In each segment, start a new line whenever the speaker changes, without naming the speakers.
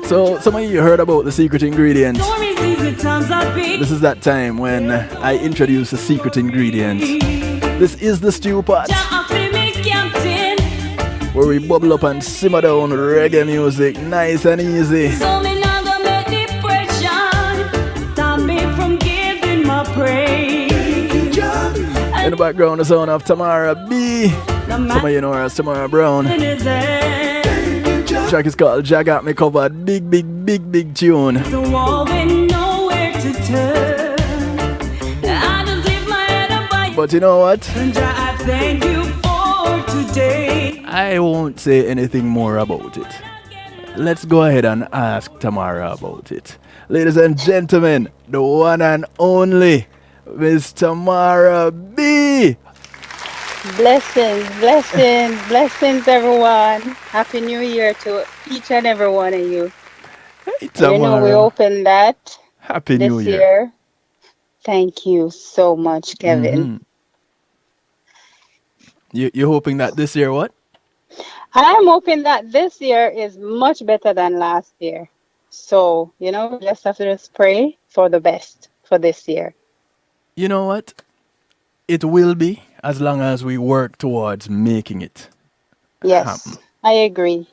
So, some of you heard about the secret ingredient. This is that time when I introduce the secret ingredient. This is the stew pot, where we bubble up and simmer down reggae music, nice and easy. In the background, the sound of Tamara B. Some of you know her as Tamara Brown. The track is called Jah Got Me Covered. Big, big, big, big tune. But you know what? I won't say anything more about it. Let's go ahead and ask Tamara about it. Ladies and gentlemen, the one and only Miss Tamara B.
Blessings, blessings, blessings, everyone. Happy New Year to each and every one of you.
Hey, Tamara.
You know, we opened that
Happy
this
New Year.
year. Thank you so much, Kevin.
You're hoping that this year what?
I am hoping that this year is much better than last year. So, you know, we just have to just pray for the best for this year.
You know what? It will be, as long as we work towards making it happen.
Yes, I agree.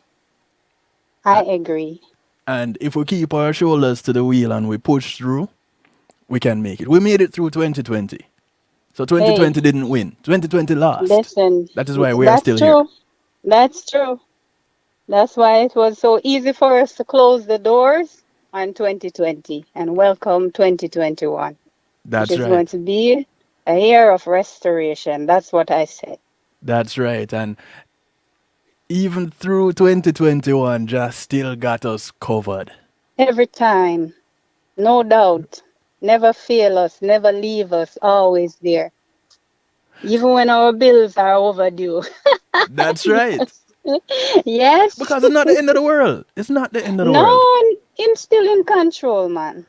I agree.
And if we keep our shoulders to the wheel and we push through, we can make it. We made it through 2020. So 2020 didn't win. 2020 lost.
Listen,
That is why we are
that's
still
true.
here.
That's true. That's why it was so easy for us to close the doors on 2020 and welcome 2021, which
That's
is going
right.
to be a year of restoration. That's what I said.
That's right. And even through 2021, just still got us covered.
Every time, no doubt, never fail us, never leave us, always there. Even when our bills are overdue.
That's right.
Yes.
Because it's not the end of the world. It's not the end of the
No,
world.
him still in control, man.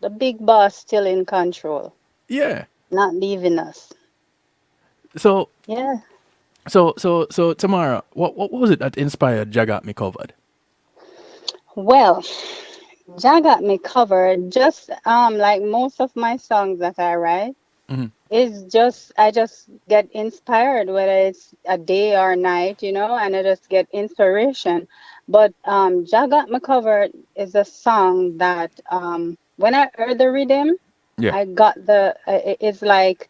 The big boss still in control,
Yeah.
not leaving us.
So
Yeah.
so Tamara, what was it that inspired Jah Got Me Covered?
Well, Jah got me covered. Just like most of my songs that I write,
Mhm.
is just I just get inspired whether it's a day or night, you know, and I just get inspiration. But Jah got me covered is a song that when I heard the rhythm,
Yeah.
I got it's like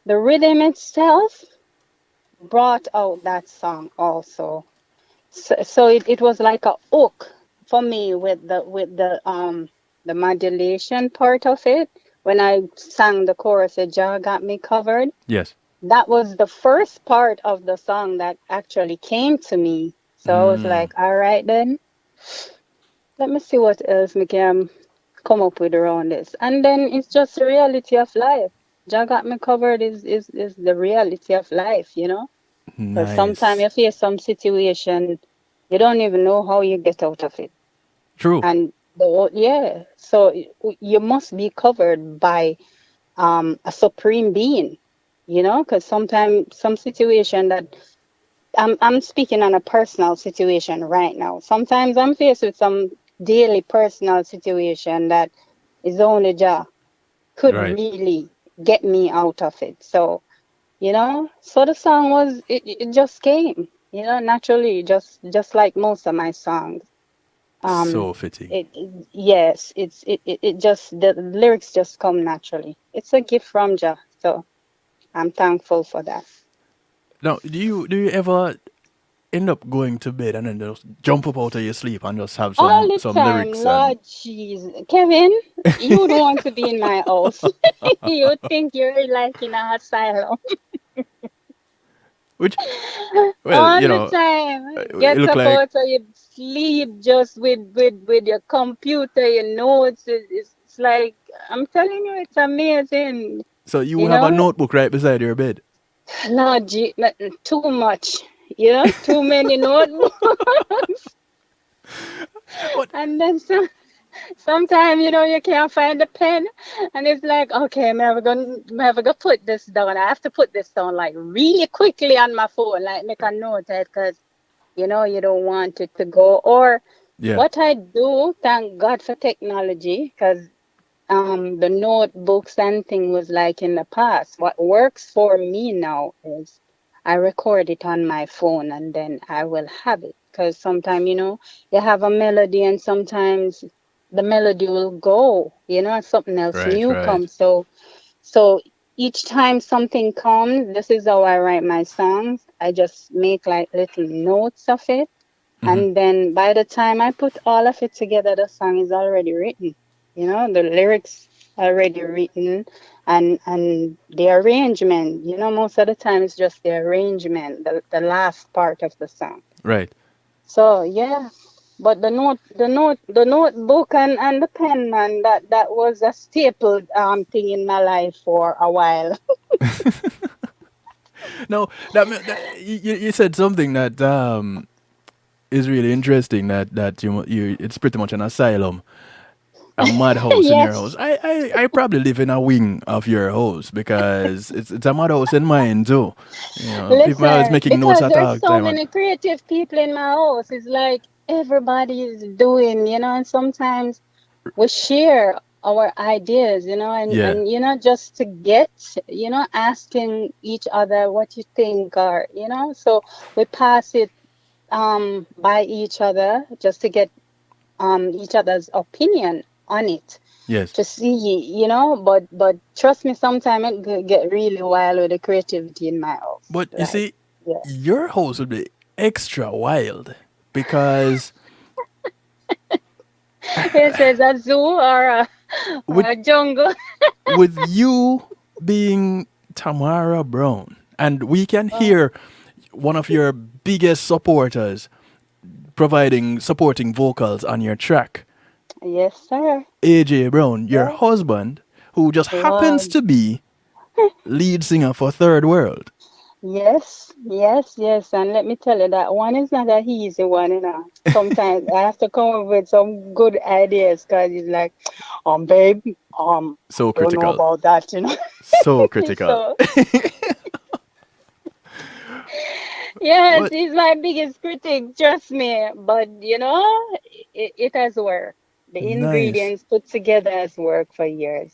the rhythm itself brought out that song also. So it was like a hook for me with the modulation part of it. When I sang the chorus, "A Jah got me covered."
Yes.
That was the first part of the song that actually came to me. So I was
Mm.
like, all right then, let me see what else we can come up with around this. And then it's just the reality of life. Jah got me covered is the reality of life, you know? Because sometimes
Nice.
you face some situation, you don't even know how you get out of it.
True.
And so you must be covered by a supreme being, you know, because sometimes some situation that I'm speaking on a personal situation right now. Sometimes I'm faced with some daily personal situation that is only Jah could
Right.
really get me out of it. So, you know, so the song it just came, you know, naturally, just like most of my songs. Um,
So fitting.
yes, it just the lyrics just come naturally. It's a gift from Jah, so I'm thankful for that.
Now, do you ever end up going to bed and then just jump up out of your sleep and just have
All
some
the
some
time,
lyrics and
Lord jeez. Kevin, you would want to be in my house. You would think you're like in a asylum.
which well,
All
you
the
know,
time.
it
Get
look
up
like
out of your sleep just with your computer, your notes. It's like, I'm telling you, it's amazing.
so you
You
have a
know,
notebook right beside your bed.
Lord, too much. You know, too many notebooks.
What?
And then sometimes, you know, you can't find the pen. And it's like, okay, I'm never gonna put this down. I have to put this down like really quickly on my phone, like make a note of it, because you know you don't want it to go. Or
Yeah.
What I do, thank God for technology, because the notebooks and thing was like in the past. What works for me now is I record it on my phone and then I will have it. Because sometimes, you have a melody and sometimes the melody will go, and something else
Right,
new
right.
comes. So each time something comes, this is how I write my songs. I just make like little notes of it.
Hmm.
And then by the time I put all of it together, the song is already written. The lyrics already written and the arrangement, most of the time it's just the arrangement, the last part of the song.
Right.
So yeah. But the notebook and the pen, man, that was a staple thing in my life for a while.
No, you said something that is really interesting. That you it's pretty much an asylum, a mud house in your
Yes.
house. I probably live in a wing of your house because it's a mud house in mine too. People are always
Listen,
making notes
because
at
there's
all
so
time.
many creative people in my house. It's like everybody is doing, and sometimes we share our ideas,
Yeah.
and just to get, asking each other what you think, or so we pass it by each other just to get each other's opinion on it,
Yes.
to see, but trust me, sometimes it could get really wild with the creativity in my house,
But you
like,
see,
yeah.
your house would be extra wild because
It says a zoo or
with
a jungle.
with you being Tamara Brown, and we can
Oh,
hear one of your biggest supporters providing supporting vocals on your track,
yes, sir.
AJ Brown, your
Yeah.
husband, who just happens
Wow.
to be lead singer for Third World.
Yes, yes, yes. And let me tell you that one is not an easy one, Sometimes I have to come up with some good ideas because it's like, babe,
So
I don't know
critical.
about that,
So critical.
So, yes,
But
he's my biggest critic, trust me. But, it has worked. The
nice.
ingredients put together has worked for years.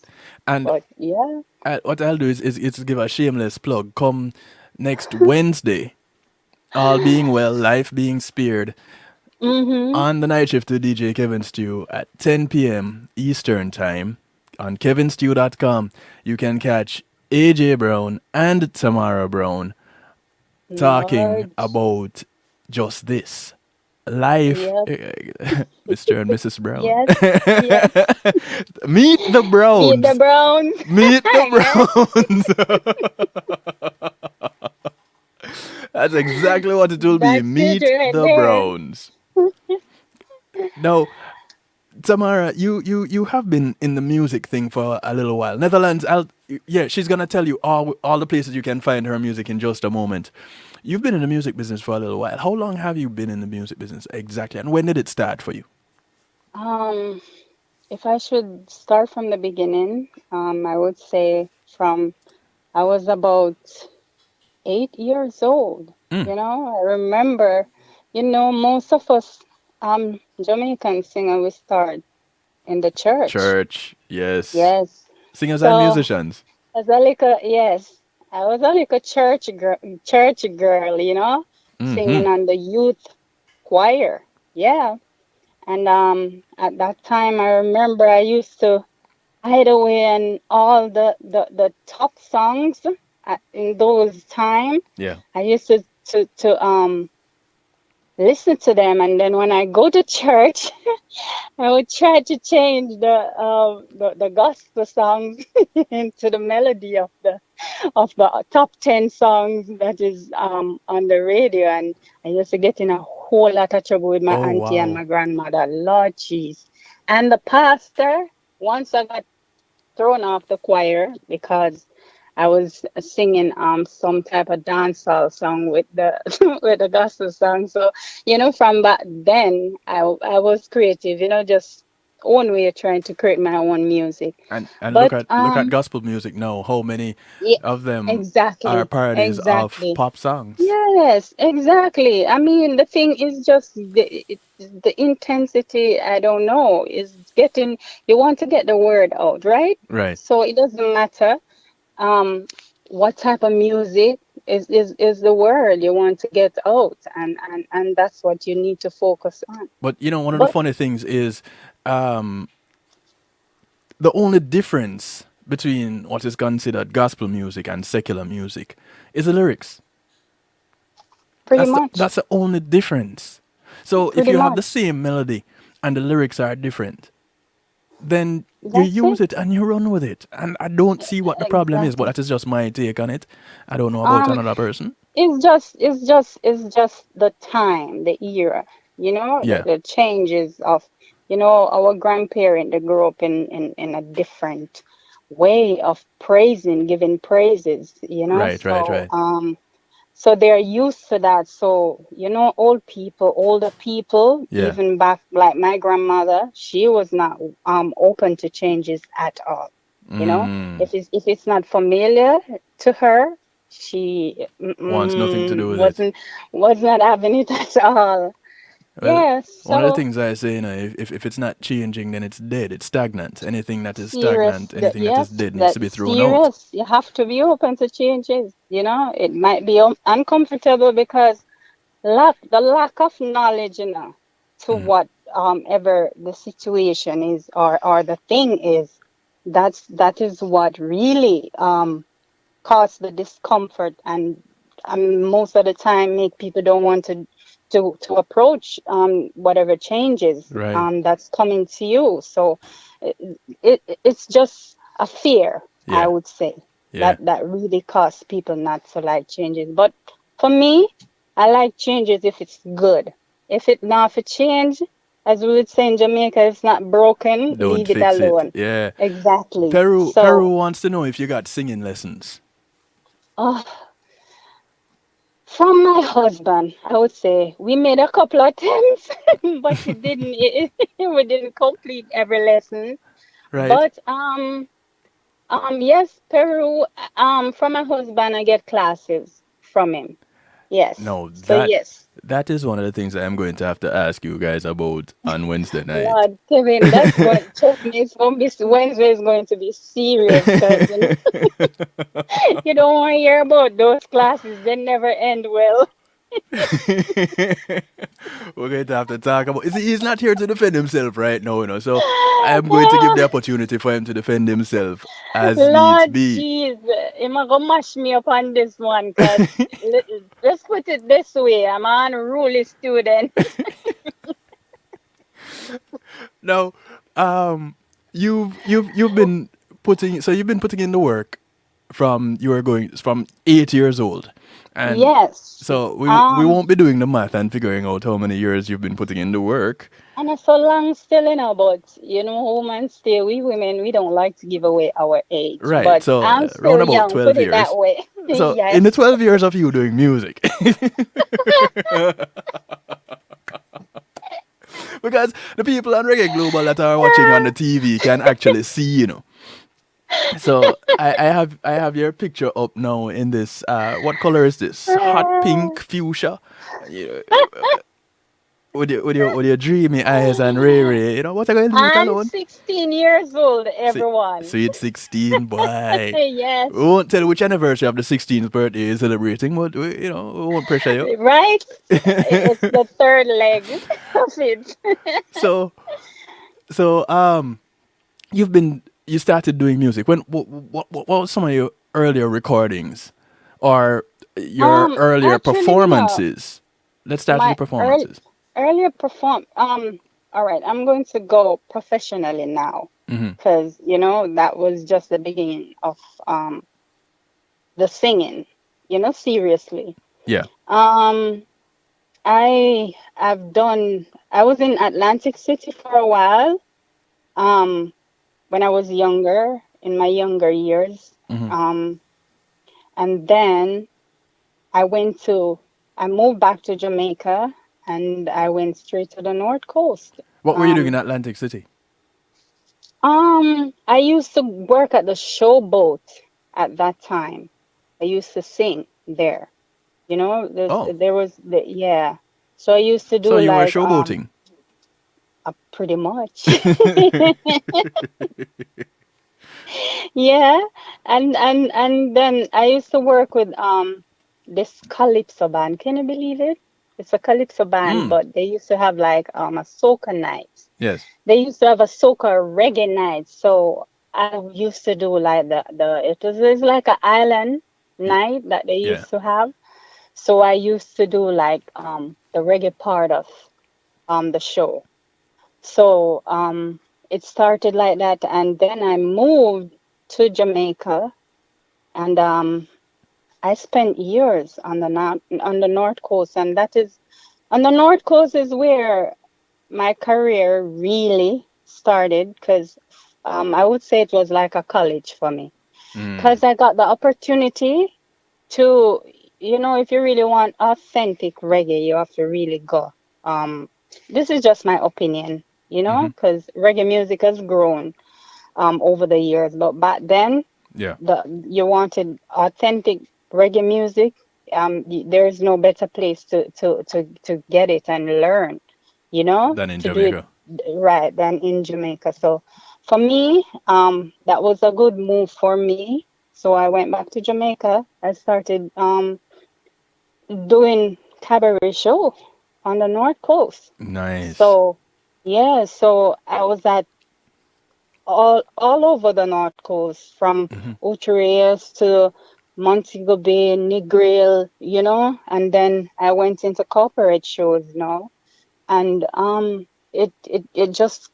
And
But yeah.
what I'll do is give a shameless plug. Come next Wednesday, all being well, life being spared,
Mm-hmm.
on the night shift to DJ Kevin Stew at 10 p.m. Eastern Time on kevinstew.com. You can catch AJ Brown and Tamara Brown talking
Lord.
about just this life,
Yep.
Mr. and Mrs. Brown.
Yes. Yes.
Meet the
Meet the
Browns.
Browns.
Meet the
Yes.
Browns. That's exactly what it will be.
That's it
Meet
right
the
there.
Browns. Now, Tamara, you have been in the music thing for a little while. Netherlands, yeah, she's gonna tell you all the places you can find her music in just a moment. You've been in the music business for a little while. How long have you been in the music business exactly, and when did it start for you?
Um, if I should start from the beginning, I would say from I was about 8 years old. I remember, most of us Jamaican singer we start in the church.
Church, yes.
Yes.
Singers and
So
musicians.
as a little, yes, I was a little church girl,
Mm-hmm.
singing on the youth choir. Yeah. And at that time, I remember I used to hide away in all the top songs in those time.
Yeah.
I used to listen to them, and then when I go to church, I would try to change the gospel songs into the melody of the top 10 songs that is on the radio. And I used to get in a whole lot of trouble with my
Oh
auntie and
wow.
my grandmother. Lord jeez. And the pastor, once I got thrown off the choir because I was singing some type of dancehall song with the with the gospel song. So, from back then I was creative, just own way of trying to create my own music.
And
But
look at gospel music now. How many
yeah,
of them are
exactly,
parodies of
exactly.
pop songs?
Yes, exactly. I mean, the thing is just the intensity, I don't know, is getting, you want to get the word out, right?
Right.
So it doesn't matter um what type of music is the word you want to get out, and that's what you need to focus on.
But you know, one of the
But
funny things is um, the only difference between what is considered gospel music and secular music is the lyrics.
pretty much,
That's the only difference. So if
pretty
you have the
much,
same melody and the lyrics are different, then you
that's it.
use it and you run with it. And I don't see what the problem is, but
Exactly.
that is just my take on it. I don't know about
Um,
another person.
it's just the time, the era,
Yeah.
the changes of, our grandparent, they grew up in a different way of praising, giving praises,
Right, right,
so
right.
so they're used to that. So, old people, older people,
Yeah.
even back like my grandmother, she was not open to changes at all.
Mm.
If it's not familiar to her, she
Wants nothing to do with it.
was not having it at all.
Well,
Yeah,
one of the
so
things I say, if it's not changing, then it's dead. It's stagnant. Anything that is
serious
stagnant,
that,
anything that is
yes,
dead needs to be
that's
thrown out.
serious. You have to be open to changes. It might be uncomfortable because the lack of knowledge, to what ever the situation is, or the thing is, that is what really cause the discomfort, and most of the time make people don't want to approach whatever changes
Right.
that's coming to you. So it, it's just a fear, I
Yeah.
would say,
Yeah.
that really cause people not to like changes. But for me, I like changes if it's good. If it not for change, as we would say in Jamaica, if it's not broken,
Don't
leave it
fix it.
alone.
Yeah.
Exactly.
Peru
So,
wants to know if you got singing lessons.
uh, from my husband, I would say we made a couple of attempts, but we didn't complete every lesson.
Right?
But yes, Peru. From my husband, I get classes from him. Yes.
No,
So yes,
that is one of the things I'm going to have to ask you guys about on Wednesday night.
Lord, Kevin, that's going. Trust me, it's going to be Wednesday is going to be serious because you don't want to hear about those classes. They never end well.
We're going to have to talk about. You see, he's not here to defend himself right now, So I am going to give the opportunity for him to defend himself as needs
Lord
be.
jeez, him a go mash me up on this one because let's put it this way, I'm an unruly student.
Now, um, you've been you've been putting in the work from you were going from 8 years old, and
Yes.
so we won't be doing the math and figuring out how many years you've been putting in the work.
And it's so long still, but women stay, we women, we don't like to give away our age,
Right.
but
So
I'm
around
still
about
young, put
12
it that
years.
way.
So in the
Yes.
12 years of you doing music, because the people on Reggae Global that are watching on the TV can actually see. So I have your picture up now in this. What color is this? Hot pink fuchsia. You with your dreamy eyes and Ray Ray. What are you going to leave it
I'm
alone?
16 years old,
See,
everyone.
sweet 16, boy.
Yes.
We won't tell which anniversary of the 16th birthday you're celebrating, but we won't pressure you.
Right? It's the third leg of it.
So you started doing music when what was some of your earlier recordings or your earlier
Actually, no.
performances? Let's start with your
My
performances.
earlier perform. All right, I'm going to go professionally now, because that was just the beginning of um the singing. Seriously.
Yeah.
Um, I have done. I was in Atlantic City for a while. Um, when I was younger, in my younger years. Um, and then I went to. I moved back to Jamaica, and I went straight to the North Coast.
What were you doing in
Um,
Atlantic City?
I used to work at the showboat at that time. I used to sing there.
Oh,
There was yeah. So I used to
so
do
you were
like
showboating.
pretty much. Yeah, and then I used to work with this calypso band. Can you believe it? It's a calypso band,
Mm.
but they used to have like a soca night.
Yes.
They used to have a soca reggae night. So I used to do like it's like an island
Y-
night that they
yeah.
used to have. So I used to do like the reggae part of the show. So it started like that, and then I moved to Jamaica, and I spent years on the North Coast, and that is on the North Coast is where my career really started, because I would say it was like a college for me,
Mm.
because I got the opportunity to, if you really want authentic reggae, you have to really go. Um, this is just my opinion,
Mm-hmm.
because reggae music has grown over the years, but back then
Yeah.
you wanted authentic reggae music. There is no better place to get it and learn,
Than in
to do it
Jamaica.
right than in Jamaica. So for me, that was a good move for me. So I went back to Jamaica. I started doing cabaret show on the North Coast.
Nice.
So yeah, so I was at all over the North Coast, from
Mm-hmm.
Outre to Montego Bay, Negril, and then I went into corporate shows, and it just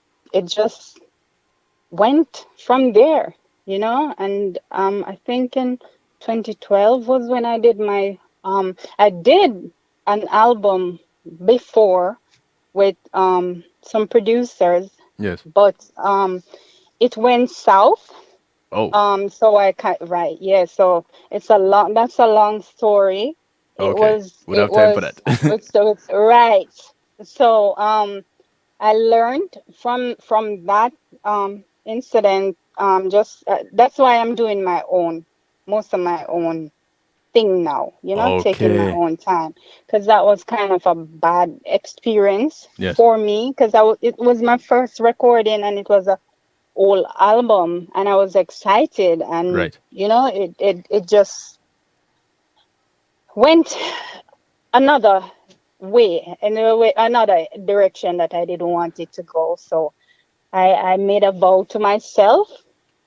went from there, and I think in 2012 was when I did an album before with some producers,
Yes.
but it went south.
Oh.
So I can't, right, yeah. So that's a long story. It
Okay.
was,
Would
it
have time for
was,
that.
it's right. So, I learned from that incident. Just that's why I'm doing most of my own thing now. Taking my
Okay.
own time, because that was kind of a bad experience
Yes.
for me, because it was my first recording, and it was a whole album, and I was excited, and
Right.
it just went another another direction that I didn't want it to go. So I made a vow to myself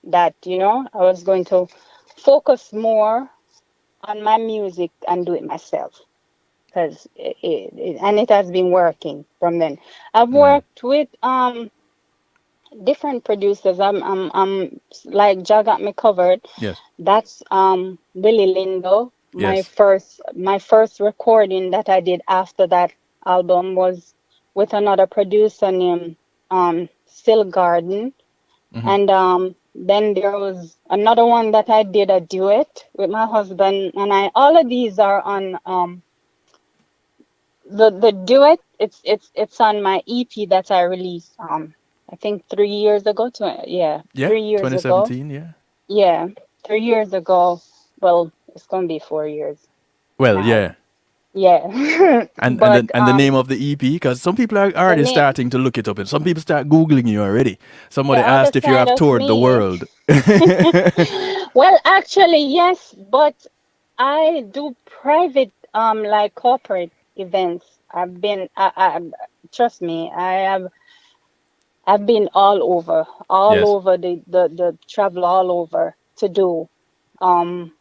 that I was going to focus more on my music and do it myself, because and it has been working from then. I've
Mm.
worked with different producers. I'm like Jah got me covered.
Yes.
That's Willie Lindo.
Yes.
My first recording that I did after that album was with another producer named Still Garden.
Mm-hmm.
And then there was another one that I did a duet with my husband, and I all of these are on the duet. It's on my EP that I released I think 3 years ago. Yeah,
Yeah.
3 years ago.
2017. Yeah.
Yeah, 3 years ago. Well, it's gonna be 4 years
Well,
now.
yeah.
Yeah, but
And the name of the EP, because some people are
the
already
name,
starting to look it up, and some people start googling you already.
the
Somebody
other
asked if you
side
have
of
toured the
me.
world.
Well, actually, yes, but I do private, like corporate events. Trust me, I've been all
Yes.
over the travel all over to do um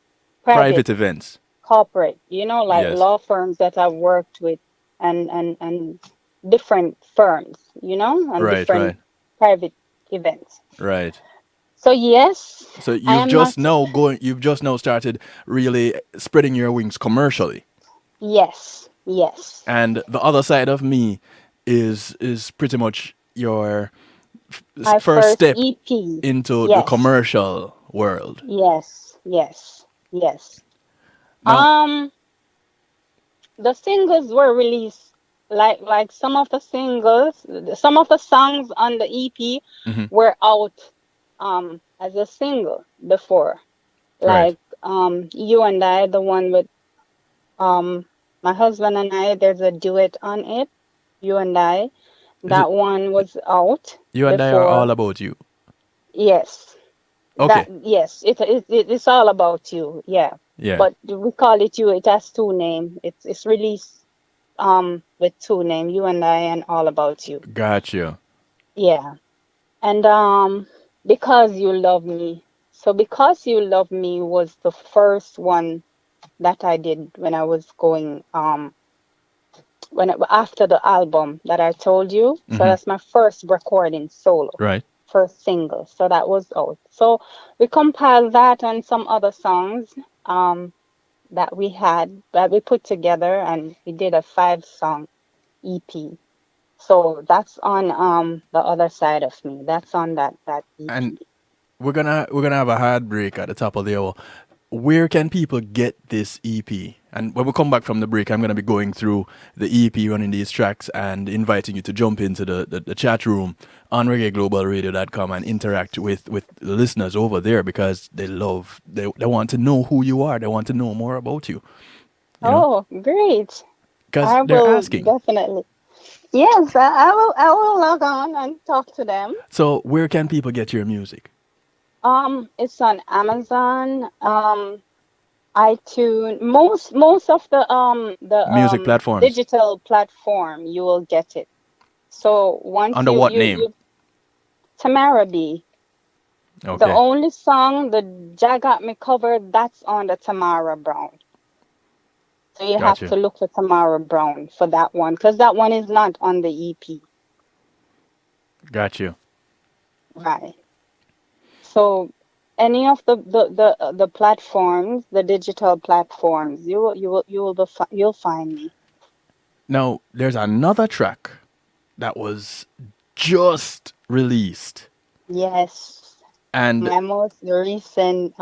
private,
Private events.
corporate, like
Yes.
law firms that I've worked with, and different firms, and
Right.
different
Right.
private events.
Right.
So yes,
So
I am not.
you've just now started really spreading your wings commercially.
Yes, yes.
And the other side of me is pretty much your
My
first
first
step
EP.
into the
Yes,
commercial world.
yes, yes, yes.
Now,
Um, the singles were released like some of the singles, some of the songs on the EP
Hmm.
were out as a single before.
Right.
Like You and I, the one with um my husband and I, there's a duet on it. You and I,
Is it
that one was out
You and I Are
before.
All About You?
Yes, that
Okay.
yes, it's all about you. Yeah,
Yeah.
but we call it you. It has two name. It's released with two name. You and I and All About You.
Gotcha.
Yeah. And Because You Love Me. So Because You Love Me was the first one that I did when I was going after the album that I told you. So
Hmm.
that's my first recording solo,
Right.
first single. So that was out. So we compiled that and some other songs that we had that we put together and we did a 5 song EP. So that's on the other side of me. That's on that
And
EP.
we're gonna have a hard break at the top of the hour. Where can people get this EP? And when we come back from the break, I'm gonna be going through the EP, running these tracks, and inviting you to jump into the chat room on reggaeglobalradio.com and interact with the listeners over there because they want to know who you are. They want to know more about you. You know,
Oh, great.
because
I
they're
will
asking.
definitely. Yes, I will log on and talk to them.
So where can people get your music?
It's on Amazon, iTunes, most of
Music
the
platforms.
digital platform you will get it. So once
Under
you
what
you
name?
you Tamara B, the
Okay,
only song the Jag got me covered, that's on the Tamara Brown. So you
got
have
you,
to look for Tamara Brown for that one because that one is not on the EP,
got you.
right? So any of the platforms, the digital platforms, you'll find me.
Now there's another track that was just released,
Yes,
and
my most recent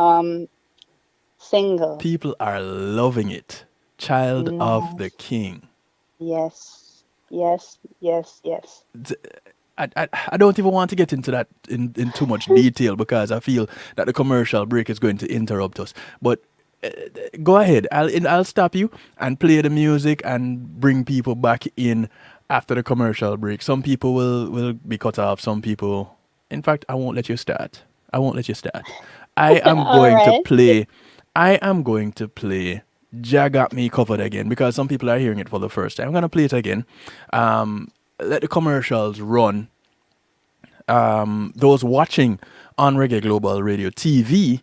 single.
people are loving it. Child of the
Nice.
King.
Yes, yes, yes, yes.
I don't even want to get into that in too much detail because I feel that the commercial break is going to interrupt us. But go ahead. I'll stop you and play the music and bring people back in after the commercial break. Some people will be cut off. Some people, in fact, I won't let you start. I won't let you start. I am
All
going to
right.
play. I am going to play. Ja got me covered again because some people are hearing it for the first time. I'm gonna play it again. Let the commercials run. Those watching on Reggae Global Radio TV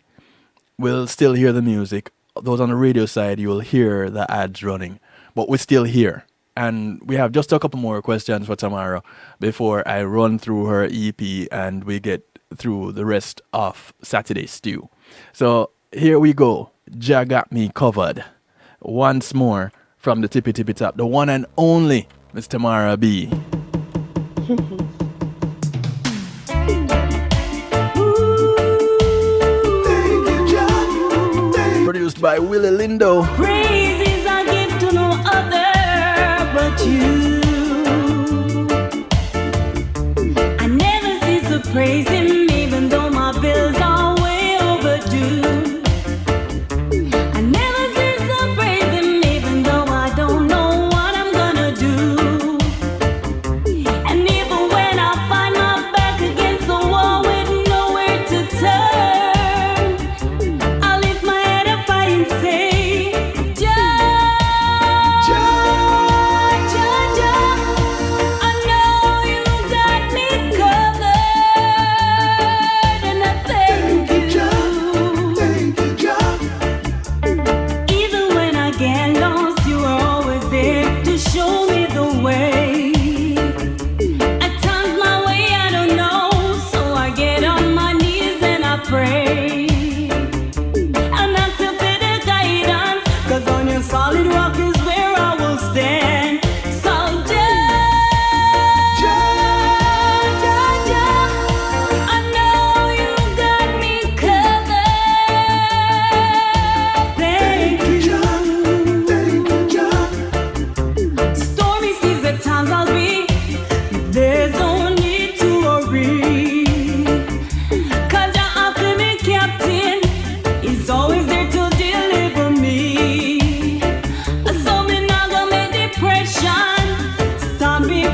will still hear the music. Those on the radio side, you will hear the ads running. But we're still here. And we have just a couple more questions for Tamara before I run through her EP and we get through the rest of Saturday Stew. So here we go. Ja got me covered. Once more from the tippy tippy top. The one and only Miss Tamara B. Produced by Willie Lindo.
Praises I give to no other but you. I never cease to praise him, even though my bills are way overdue. I never cease to praise him, even though I don't know what I'm gonna do. And even when I find my back against the wall with nowhere to turn, I lift my head up high and say, Jah, Jah, Jah, Jah.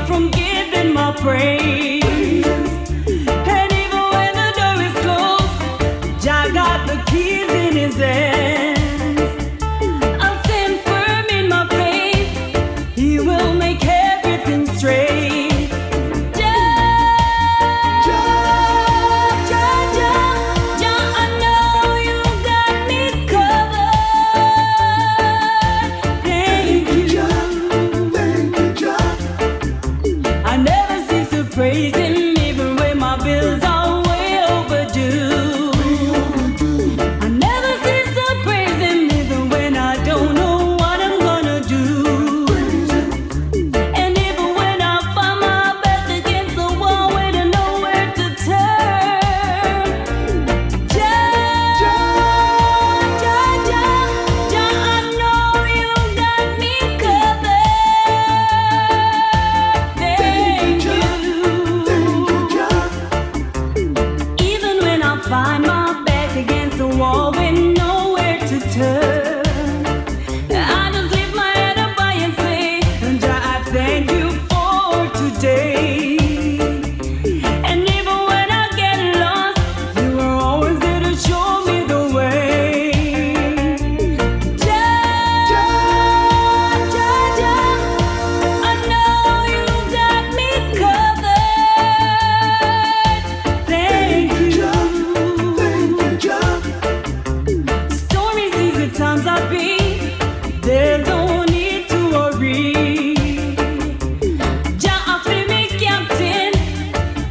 from giving my praise. And even when the door is closed, Jah got the keys in his hands. I'll stand firm in my faith. He will make everything straight. Jah, Jah, Jah, Jah, I know you got me covered. Thank you. I never cease to praise him, even when my bills are way overdue. I never cease to praise him, even when I don't know what I'm gonna do. And even when I find my back against the wall with nowhere to turn. Jah, Jah, Jah, Jah, I know you got me covered. Thank you. Even when I find my back against the wall with nowhere to turn, I just lift my head up high and say, Jah, I thank you for today. And even when I get lost, you are always there to show me the way. Jah, Jah, Jah, I know you got me covered. Thank you. Stormy seas at times I be, there's no need to worry. Jah I feel me captain,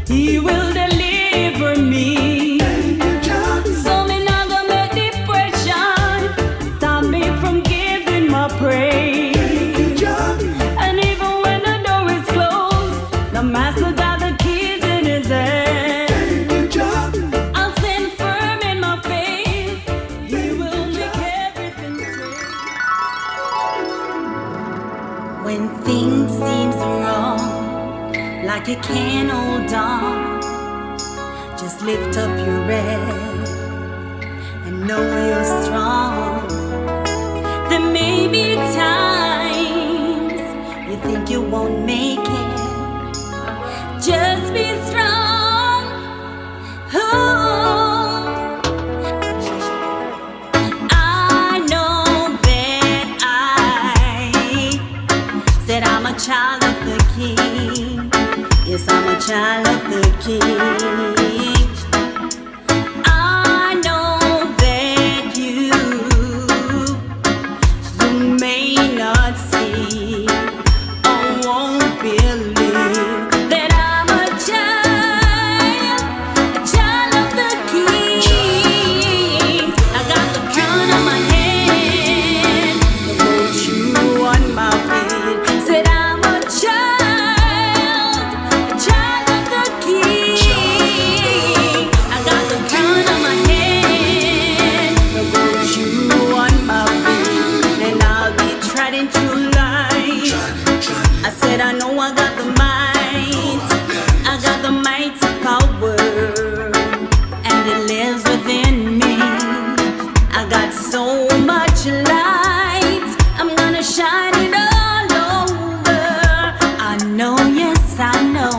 he will deliver me. So me not gonna let depression stop me from giving my praise. And even when the door is closed, the master got the keys in his hand. I'll stand firm in my faith. He will make everything straight. When things seems wrong, like you can't hold on, just lift up your head and know you're strong. There may be times you think you won't make it. Just be strong. Oh, I know that I said I'm a child of the King. Yes, I'm a child of the King. I know that you may not see or won't believe that I'm a child of the King. I got the crown on my head, the gold shoe on my feet. Said I'm a child of the King. I got the crown on my head, the gold shoe on my feet, and I'll be treading through life. I said I know I got the might, I got the mighty power, and it lives within me. I got so much light, I'm gonna shine it all over. I know, yes I know,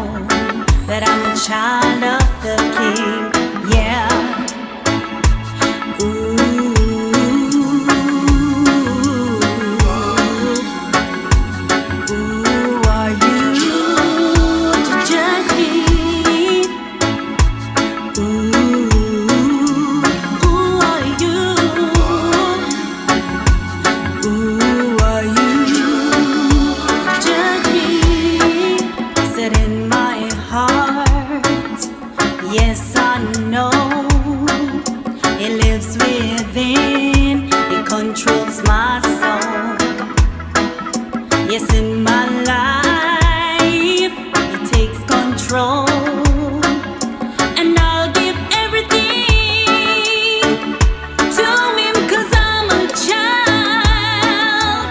that I'm a child of the King. Yeah. Who are you to judge me? Who are you? Who are you to judge me? Said in my heart, yes I know, it lives within, it controls my soul. Yes, in my life, it takes control. And I'll give everything to him, 'cause I'm a child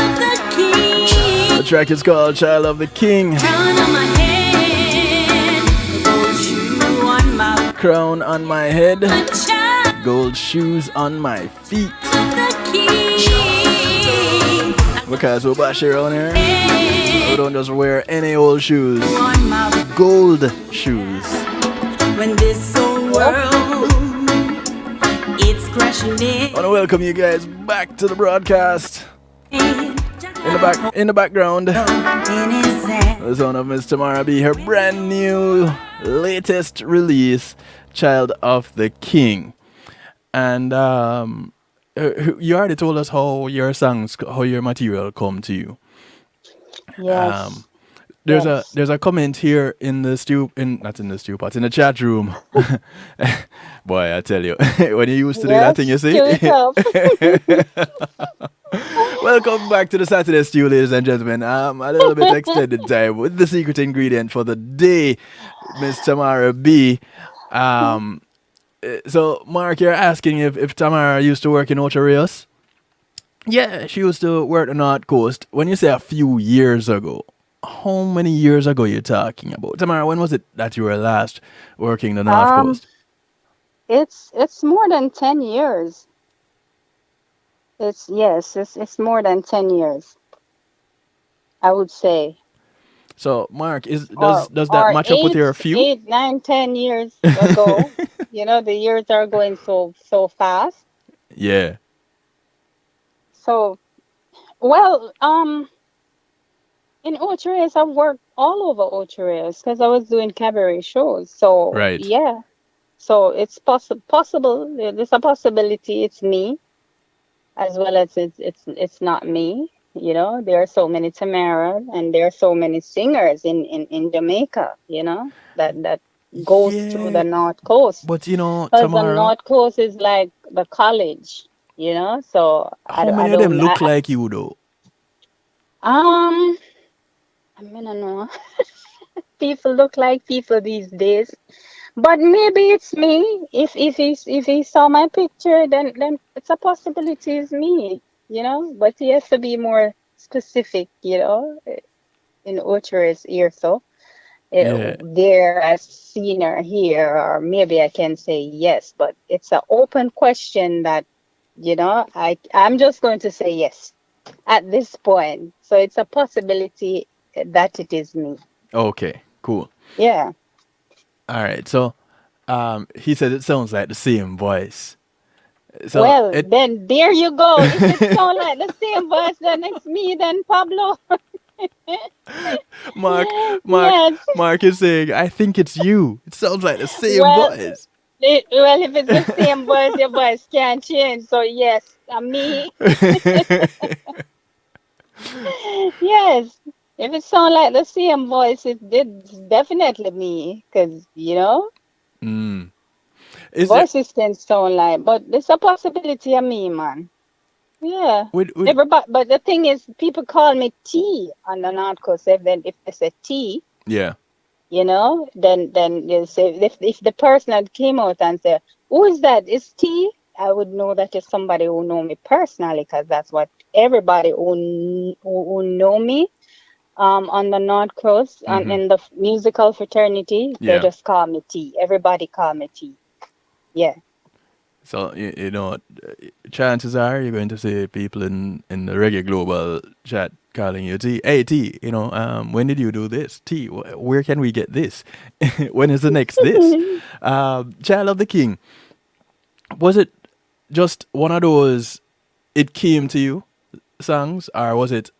of the King.
The track is called Child of the King.
Crown on my head, gold shoe on my
Crown on my head,
a child
gold shoes on my feet.
of the King.
Because we're bashy around here. We don't just wear any old shoes.
on my
Gold shoes.
when this whole
Yep.
world it's crashing
I want to welcome you guys back to the broadcast.
in.
In the background,
In his hand.
the sound of Miss Tamara B, her brand new latest release, Child of the King. And you already told us how your songs, how your material come to you. Um,
Yes.
there's a
Yes.
there's a comment here in the not in the stew pot, in the chat room. Boy, I tell you, when you used to do that thing, you
Yes.
see.
Cue it up.
Welcome back to the Saturday Stew, ladies and gentlemen. A little bit extended time with the secret ingredient for the day, Miss Tamara B. Um, so, Mark, you're asking if Tamara used to work in Ocho Rios? Yeah, she used to work on the North Coast. When you say a few years ago, how many years ago you talking about? Tamara, when was it that you were last working the North
Um,
Coast?
it's more than 10 years. It's more than 10 years, I would say.
So, Mark, is
Or
does that
or
match up with your few?
8, 9, 10 years ago. The years are going so fast.
Yeah,
So, well, in Ocho I've worked all over Ocho because I was doing cabaret shows. So,
right.
yeah. So it's possible. There's a possibility it's me as well as it's not me. There are so many Tamara and there are so many singers in Jamaica, that goes through
Yeah,
the North Coast.
but
Because the
Tamara,
North Coast is like the college. So
how
I
many of them
don't
look like you though?
um I mean I know people look like people these days. But maybe it's me. If he saw my picture, then it's a possibility it's me. But he has to be more specific, in Ocher's ear. So
Yeah,
there, I've seen her here, or maybe I can say yes. But it's an open question that I'm just going to say yes at this point. So it's a possibility that it is me.
okay, cool.
Yeah.
All right, so he said it sounds like the same voice. So
Well,
it
then there you go. If it sounds like the same voice, then it's me, then Pablo.
Mark, Mark,
Yes.
Mark is saying, I think it's you. It sounds like the same
Well,
voice.
if it's the same voice, your voice can't change. So yes, me. Yes. If it sounds like the same voice, it's definitely me. Because,
Mm. Is there
voices can sound like, but there's a possibility of me, man. Yeah.
would
Everybody, but the thing is, people call me T on the North Coast. If they say T,
yeah.
then you say if the person that came out and said, "Who is that? Is T?" I would know that it's somebody who know me personally, because that's what everybody who know me on the North Coast and
Mm-hmm.
in the musical fraternity, they
Yeah.
just call me T. Everybody call me T. Yeah.
So chances are you're going to see people in the Reggae Global chat calling you T. Hey T, when did you do this? T, where can we get this? When is the next this? Child of the King. Was it just one of those it came to you songs, or was it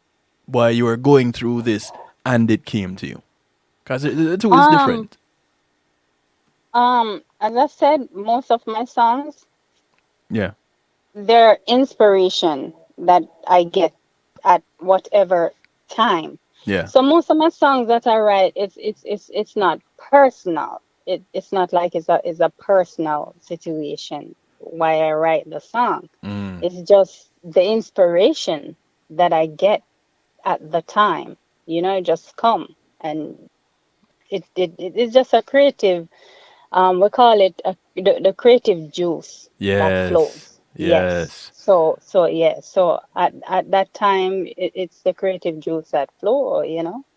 while you were going through this and it came to you? Because the two is
Um.
different.
As I said, most of my songs,
Yeah.
they're inspiration that I get at whatever time.
Yeah.
So most of my songs that I write, it's not personal. It's not like it's a personal situation why I write the song.
Mm.
It's just the inspiration that I get at the time. It just come, and it's just a creative, we call it the creative juice that
Yes.
flows. Yes.
Yes.
So yeah. So at that time, it's the creative juice that flow.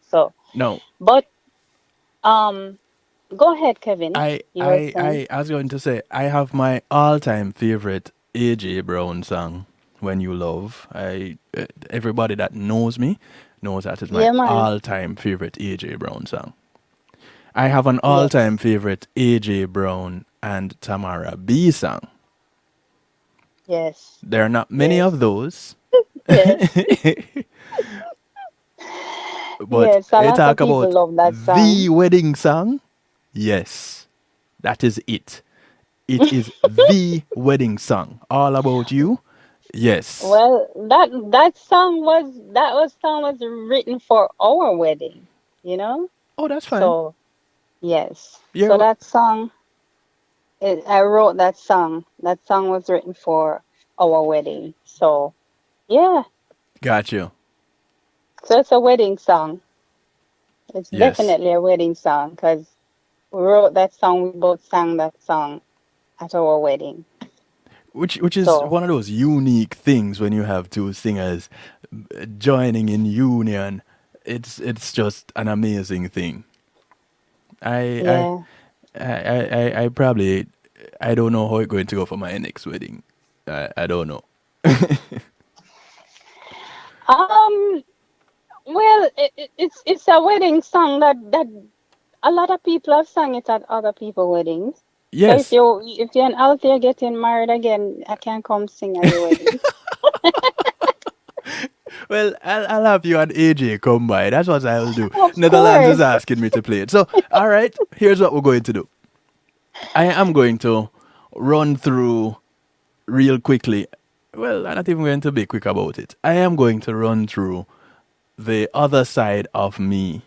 So,
No,
but um, go ahead, Kevin.
I
You were
I
saying.
I I was going to say I have my all-time favorite AJ Brown song. When You Love. Everybody that knows me knows that is my
Yeah, man.
all-time favorite AJ Brown song. I have an all-time
Yes.
favorite AJ Brown and Tamara B song.
Yes.
There are not many
Yes.
of those,
Yes.
but
Yes. A
I
lot of
talk
people
about
love that
the
song.
wedding song. Yes, that is it. It is the wedding song. All About You. Yes.
Well, that song was written for our wedding, you know?
Oh, that's fine.
So, yes. So
Yeah,
that song, I wrote that song. That song was written for our wedding. So, yeah.
got you.
So it's a wedding song. It's
Yes.
definitely a wedding song because we wrote that song. We both sang that song at our wedding.
Which is
So,
one of those unique things when you have two singers joining in union. It's just an amazing thing. I
yeah.
I probably I don't know how it's going to go for my next wedding. I don't know.
Um, well, it's a wedding song that a lot of people have sung it at other people's weddings. So if
Yes.
you're out there getting married again, I can come sing at your wedding.
Well, I'll have you and AJ come by. That's what I'll do.
Of
Netherlands is
course.
asking me to play it. So, all right, here's what we're going to do. I am going to run through real quickly. Well, I'm not even going to be quick about it. I am going to run through the other side of me.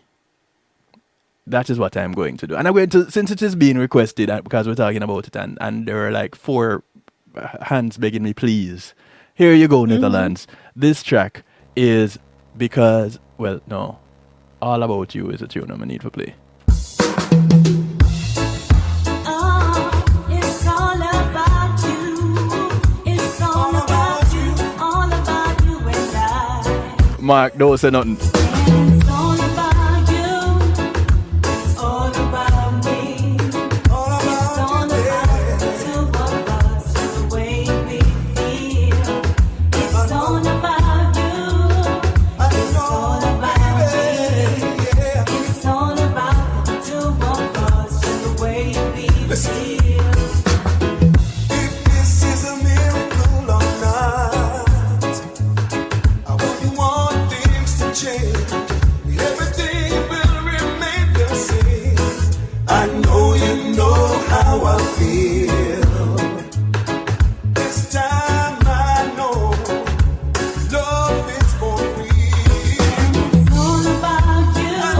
That is what I'm going to do. And I'm going to, since it is being requested, because we're talking about it, and there are like four hands begging me, please. Here you go,
Hmm.
Netherlands. This track is because, well, no. All About You is a tune I'm going to need to play.
Oh, it's all about you. It's all about you. All about you and I.
Mark, don't say nothing.
And it's all about you. All about me. It's all about the two of us, the way we feel. It's all about you. It's all about me. It's all about the two of us, the way we feel.
If this is a miracle or not, I wouldn't want things to change. Everything will remain the same. I know you know how I feel. This time I know love is for real.
It's all about you.
I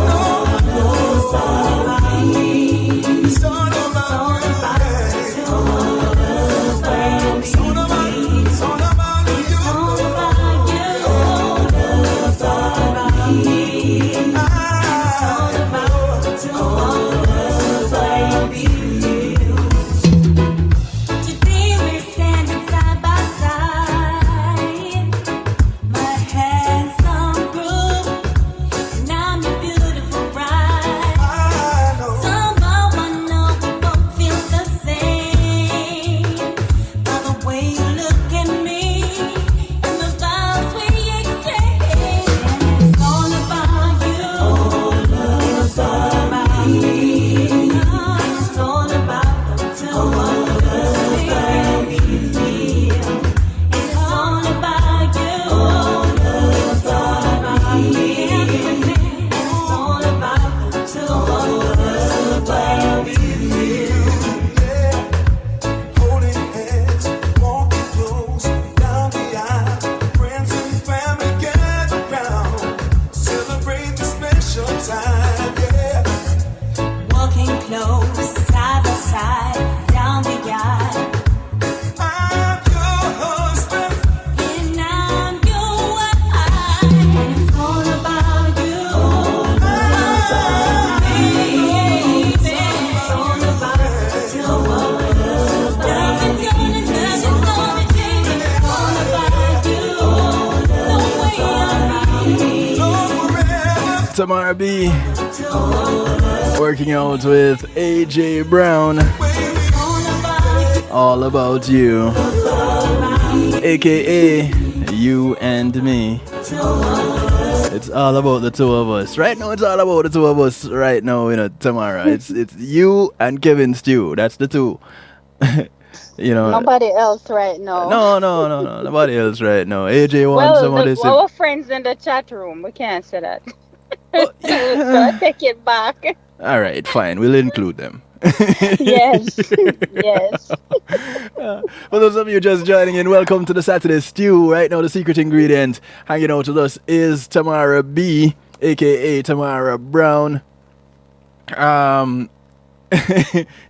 know
It's all about me.
it's all
It's all
about
about the
you.
two of us, the way we
It's all about, it's
feel.
all about
It's
you.
all about you. It's all about me. It's all about the two of us, the way we feel. Today we're standing side by side. My handsome groom, and I'm your beautiful bride.
I know.
Somehow I know we both feel the same. By the way you look at me and the vows we exchange. It's all about you. It's all about me. It's all about the two of us, the way we feel. It's all about you. It's all about me. It's all about the two of us, the way we feel.
Holding hands, walking close down the aisle. Friends and family gather round, celebrate the special time. Yeah,
Walking close, side by side, down the aisle.
I'm your husband.
And I'm your wife. And it's all about you. It's all about me. It's all about the two of us. Nothing's gonna change. It's all about you. The way I feel.
Love forever.
Tamara B
Two of us.
working out with AJ Brown.
It's all about you.
All About You, aka you and me. It's all about the two of us. Right now, it's all about the two of us. Right now, Tamara. It's you and Kevin Stew. That's the two. you know.
Nobody else right now.
No, no, no, no. Nobody else right now. AJ wants
Well,
somebody to.
our friends in the chat room, we can't say that.
Oh,
So I
yeah.
take it back.
All right, fine. We'll include them.
Yes, yes.
For those of you just joining in, welcome to the Saturday Stew. Right now, the secret ingredient hanging out with us is Tamara B, aka Tamara Brown. Um,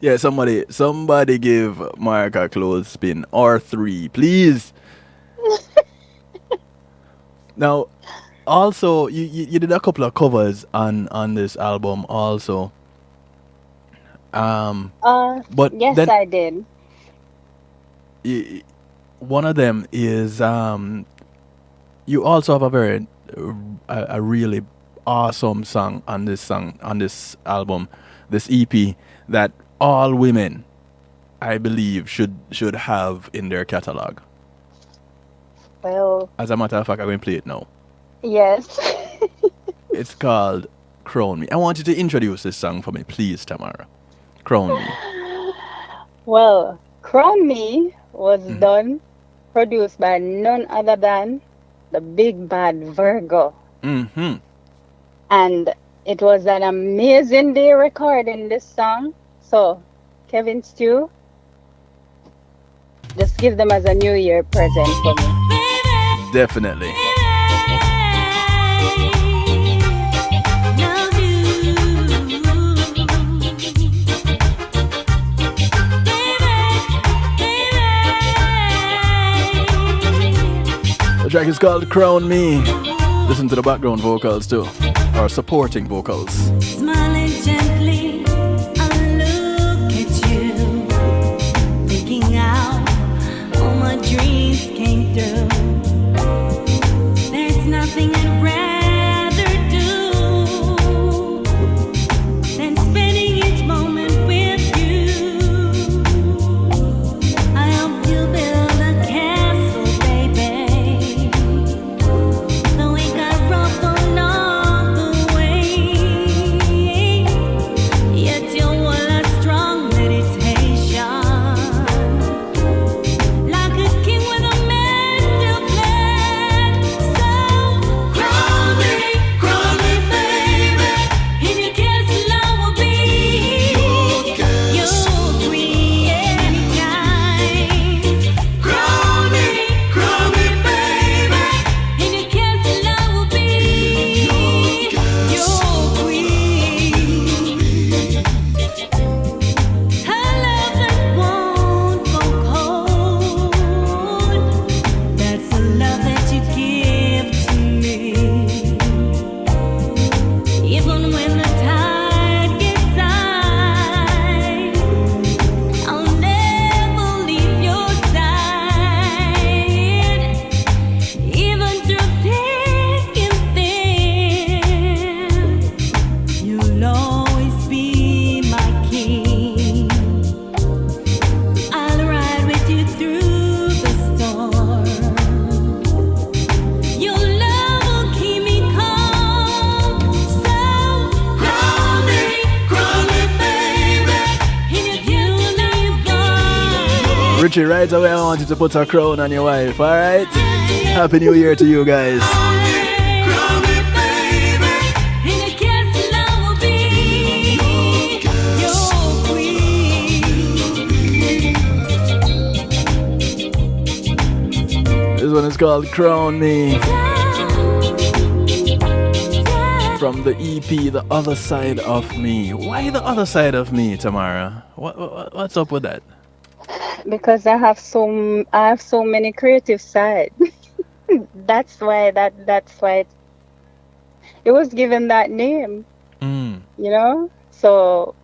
yeah, somebody give Mark a clothespin or three, please. Now, also, you did a couple of covers on this album, also. But
Yes,
then
I did.
y- one of them is you also have a very a really awesome song on this album, this EP that all women, I believe, should have in their catalog.
Well,
As a matter of fact, I'm going to play it now.
yes.
It's called Crown Me. I want you to introduce this song for me, please, Tamara. Crown Me.
Well, Crown Me was done, produced by none other than the big bad Virgo.
Mm-hmm.
And it was an amazing day recording this song. So, Kevin Stew, just give them as a New Year present for me.
Definitely. The track is called Crown Me. Listen to the background vocals too, or supporting vocals.
Smiling gently, I look at you, thinking out all my dreams came through. There's nothing I'd rather do than spending each moment with you. I hope you build a castle, baby. Though it got rough along the way, yet you were a strong meditation, like a king with a master plan. So crown me, baby. In your castle I will be your queen anytime. Crown me, baby. In your castle I will be your queen. A love that won't go cold. That's the love that you give to me. Even when the tide gets high, I'll never leave your side. Even through thick and thin, you'll always be my king. I'll ride with you through the storm. Your love will keep me calm. So crown me, baby. In your beauty born.
Richie, right away, I want you to put a crown on your wife, alright? Happy New Year to you guys.
Crown me, baby. In your castle I will be your queen.
This one is called Crown Me from the EP The Other Side of Me. Why the other side of me, Tamara? What's up with that?
Because I have so many creative sides. That's why it was given that name,
Mm.
you know? So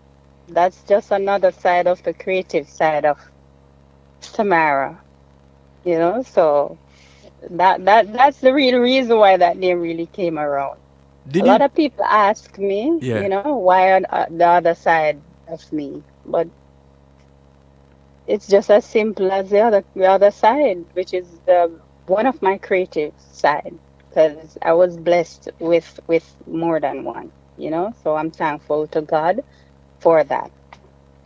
that's just another side of the creative side of Tamara, you know? So that's the real reason why that name really came around. A
Did
lot
you?
of people ask me,
Yeah.
why on the other side of me, but it's just as simple as the other side, which is the one of my creative side, because I was blessed with more than one, you know. So I'm thankful to God for that.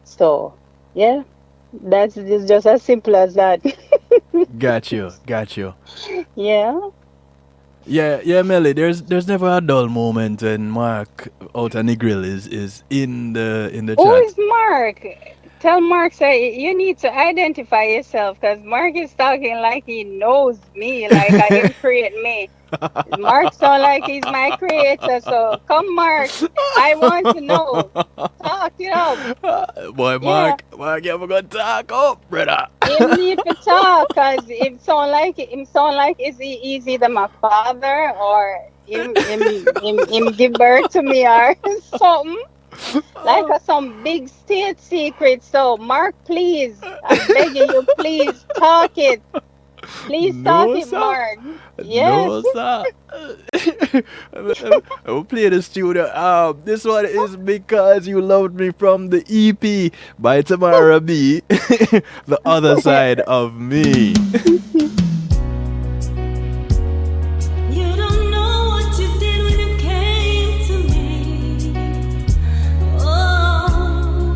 So yeah, that's just as simple as that.
Got you, got you.
Yeah.
Yeah, yeah, Melly. There's never a dull moment when Mark out and the grill is in the
Who
chat.
is Mark? Tell Mark, say you need to identify yourself, because Mark is talking like he knows me, like I him create me. Mark sound like he's my creator. So come, Mark. I want to know. Talk it up.
Boy,
Yeah.
Mark, you ever gonna talk up, brother?
Him need to talk, cause him sound like is he's either my father or him give birth to me or something. Like some big state secret. So Mark, please, I'm begging you, please talk it. Please talk
No,
it,
sir.
Mark. Yes.
No, sir. I will play the studio. This one is Because You Loved Me from the EP by Tamara B. The Other Side of Me.
You don't know what you did when you came to me. Oh,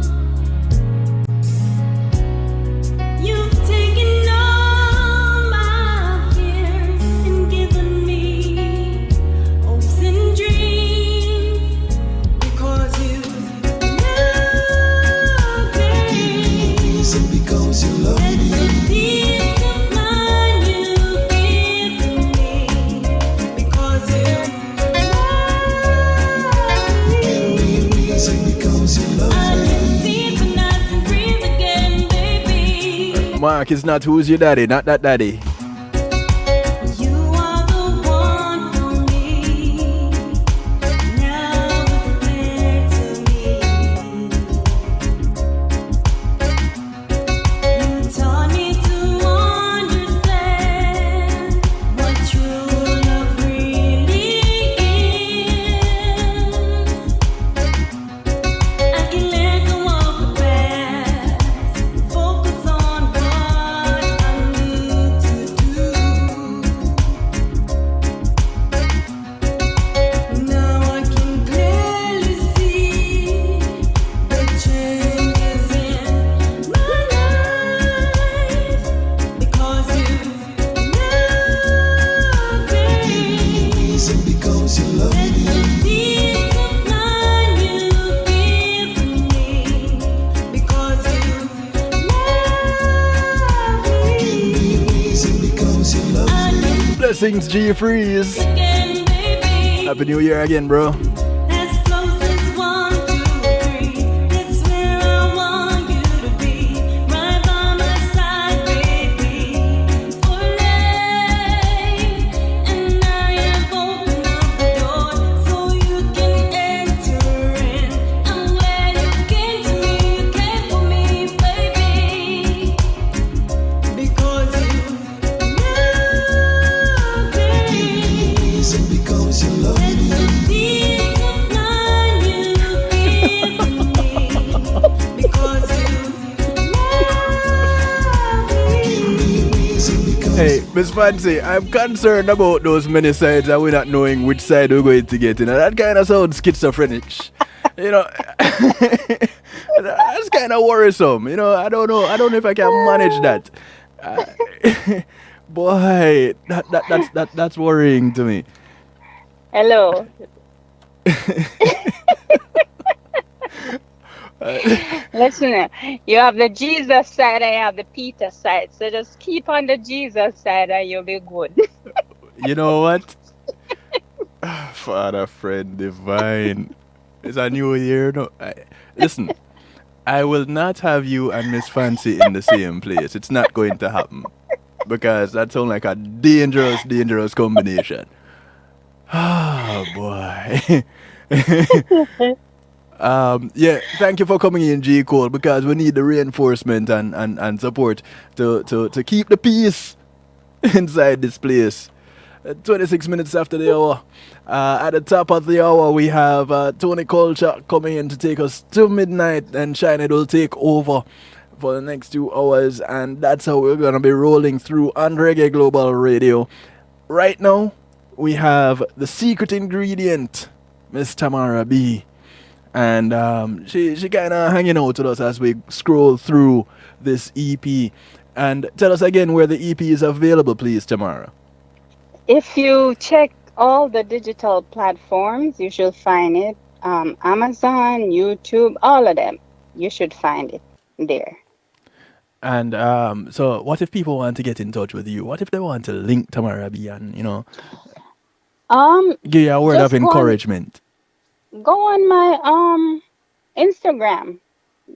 you've taken all my fears and given me hopes and dreams because you love me.
Because you love me.
It's the peace of mind you've given me because you love me.
Because you love
I
me.
can see the nights and dreams again, baby.
Mark is not who's your daddy, not that daddy.
You are the one for me. Now it's clear to me. You taught me to understand what true love really is. I can let go of the past, focus on what I need to do. Now I can clearly see the changes in my life because you love me.
Because you love
It's
me.
the peace of mind you've given me because you love me.
Because you love me.
I can
Blessings, G Freeze.
again, baby.
Happy New Year again, bro.
As close as 1, 2, 3. That's where I want you to be. Right by my side, baby. For life. And I have opened up the door so you can enter in. And when you came to me, you came for me, baby. Because you love me.
Because you love me.
It's the peace of mind you've given me because you love me.
Hey, Miss Fancy, I'm concerned about those many sides and we're not knowing which side we're going to get. You know, that kind of sounds schizophrenic. You know, that's kind of worrisome. You know, I don't know. I don't know if I can manage that. Boy, that's worrying to me.
Hello. Listen, you have the Jesus side and you have the Peter side. So just keep on the Jesus side and you'll be good.
You know what? Father, friend, divine. It's a new year. No, listen, I will not have you and Miss Fancy in the same place. It's not going to happen. Because that sounds like a dangerous, dangerous combination. Oh, boy. Yeah, thank you for coming in, G Cole, because we need the reinforcement and support to keep the peace inside this place. 26 minutes after the hour. At the top of the hour, we have Tony Culture coming in to take us to midnight, and Shine will take over for the next 2 hours, and that's how we're gonna be rolling through on Reggae Global Radio. Right now, we have the secret ingredient, Miss Tamara B, and she kind of hanging out with us as we scroll through this EP. And tell us again where the EP is available, please, Tamara.
If you check all the digital platforms, you should find it. Amazon, YouTube, all of them. You should find it there.
And so, what if people want to get in touch with you? What if they want to link Tamara B and
Um,
give you a word of
just
encouragement?
go on my Instagram.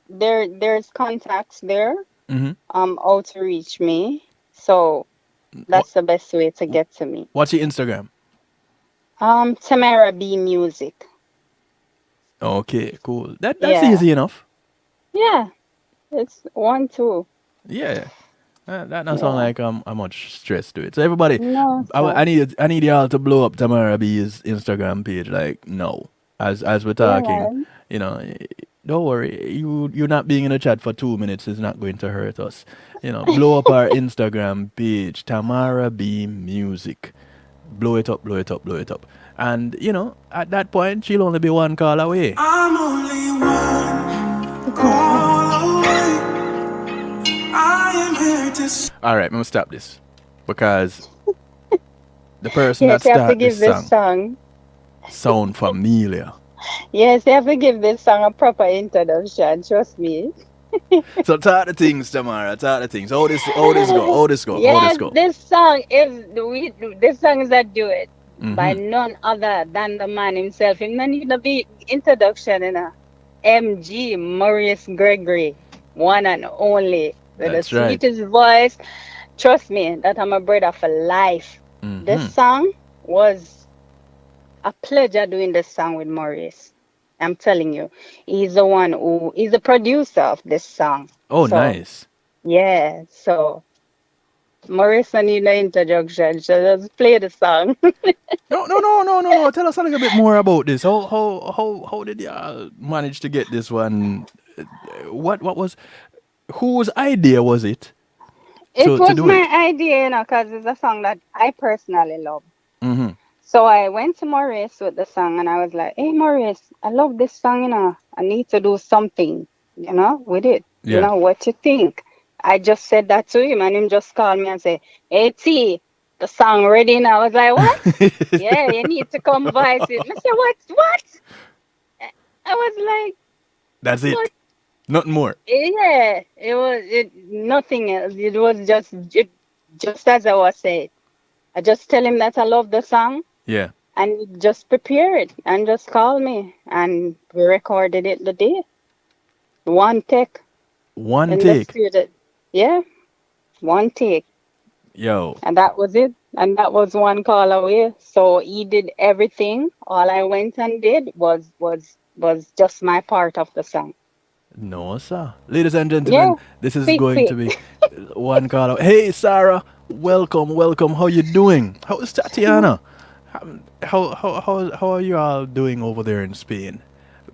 There's contacts there.
Hmm.
How to reach me. So that's the best way to get to me.
What's your Instagram?
Tamara B Music.
Okay, cool. That's
Yeah,
easy enough.
yeah. It's 1, 2.
Yeah, that don't sound
Yeah.
like I'm much stress to it. So everybody,
No, it's
I
not.
need y'all to blow up Tamara B's Instagram page. Like no, as we're
Yeah,
talking,
man.
don't worry. You not being in the chat for 2 minutes is not going to hurt us. Blow up our Instagram page, Tamara B Music. Blow it up, blow it up, blow it up. And at that point, she'll only be one call away.
I'm only one call away. I am here to
All right, I'm gonna stop this because the person that
Yes, you have to
start this
give this
song
song.
sound familiar.
Yes, you have to give this song a proper introduction. Trust me.
So talk the things, Tamara. Talk the things. How this go? How this
Yes,
go?
this song is a duet by
Mm-hmm.
none other than the man himself. Him not need a big introduction, MG Maurice Gregory, one and only, with the
That's right.
sweetest voice. Trust me, that I'm a brother for life. This
Mm-hmm.
song was a pleasure doing this song with Maurice. I'm telling you, he's the producer of this song.
Oh,
So
nice.
yeah, so Maurice, I need no introduction. So just play the song.
No, no, no, no, no, no. Tell us a little bit more about this. How did you manage to get this one? What was whose idea was it
It
to
was
do it?
my idea, because it's a song that I personally love.
Mm-hmm.
So I went to Maurice with the song and I was like, hey, Maurice, I love this song. I need to do something, with it.
Yeah.
What you think? I just said that to him and him just called me and say, hey, T, the song ready now. I was like, what? Yeah, you need to come voice it. I said, what? What? I was like,
That's
what?
it. Nothing more.
Yeah, nothing else. It was just as I was saying. I just tell him that I love the song
Yeah.
and he just prepare it and just call me and we recorded it the day. One take
One
in the
take.
studio. Yeah, one take.
Yo.
And that was it. And that was one call away. So he did everything. All I went and did was just my part of the song.
No, sir. Ladies and
Yeah,
gentlemen, this is
quick,
going to
quick.
be one call out. Hey, Sarah. Welcome, welcome. How you doing? How is Tatiana? How are you all doing over there in Spain?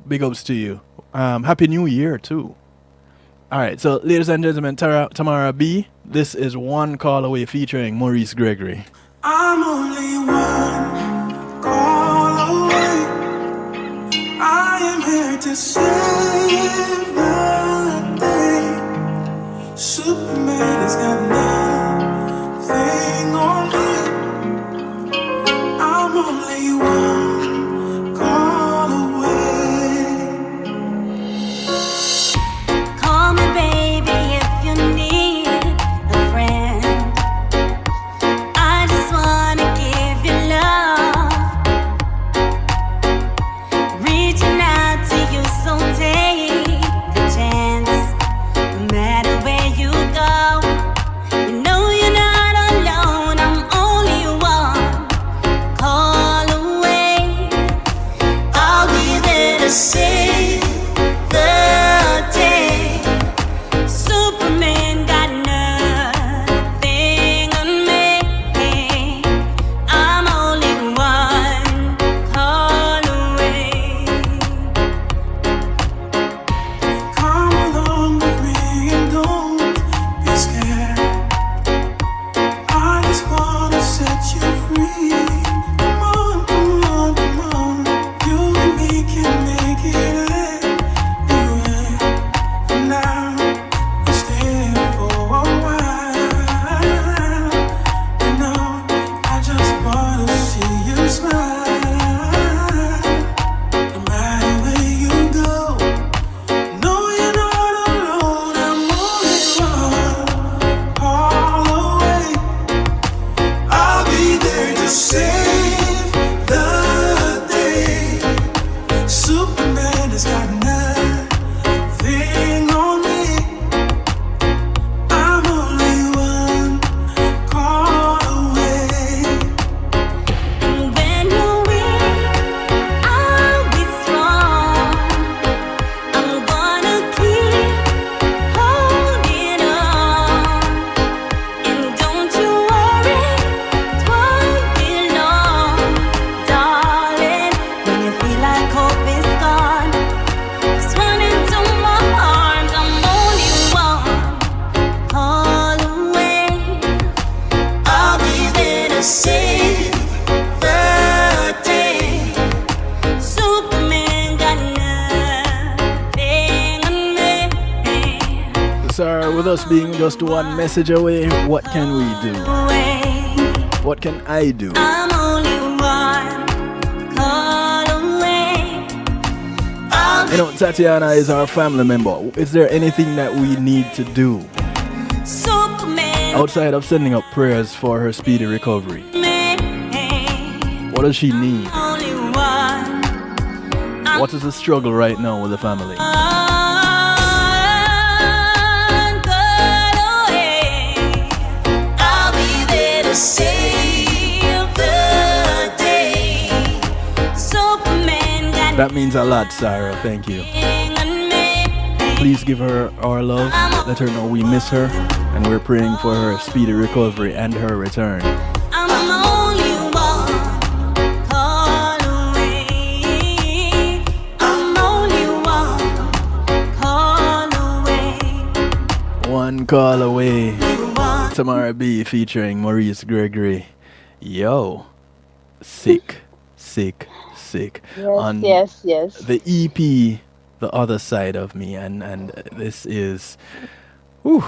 Big ups to you. Happy New Year too. All right, so ladies and gentlemen, Tamara B. This is one call away featuring Maurice Gregory.
I'm only one call away. I am here to save the day. Superman has got nothing on me. I'm only one call away.
Call me baby if you need a friend. I just wanna give you love, reaching out to you, so take a chance. No matter where you go,
Tamara, with us being just one message away, what can we do? What can I do?
I'm only one call away.
You know, Tatiana is our family member. Is there anything that we need to do
Superman,
outside of sending up prayers for her speedy recovery? What does she need?
only one
What is the struggle right now with the family?
call away. I'll be there to save the day. Superman got
That means a lot, Sarah. Thank you. Please give her our love. Let her know we miss her. And we're praying for her speedy recovery and her return.
I'm only one call away. I'm only one call away.
One call away.
One.
Tamara B featuring Maurice Gregory. Yo. Sick. Sick. Sick.
Yes,
On
yes, yes.
the EP, The Other Side of Me. And this is... Whew.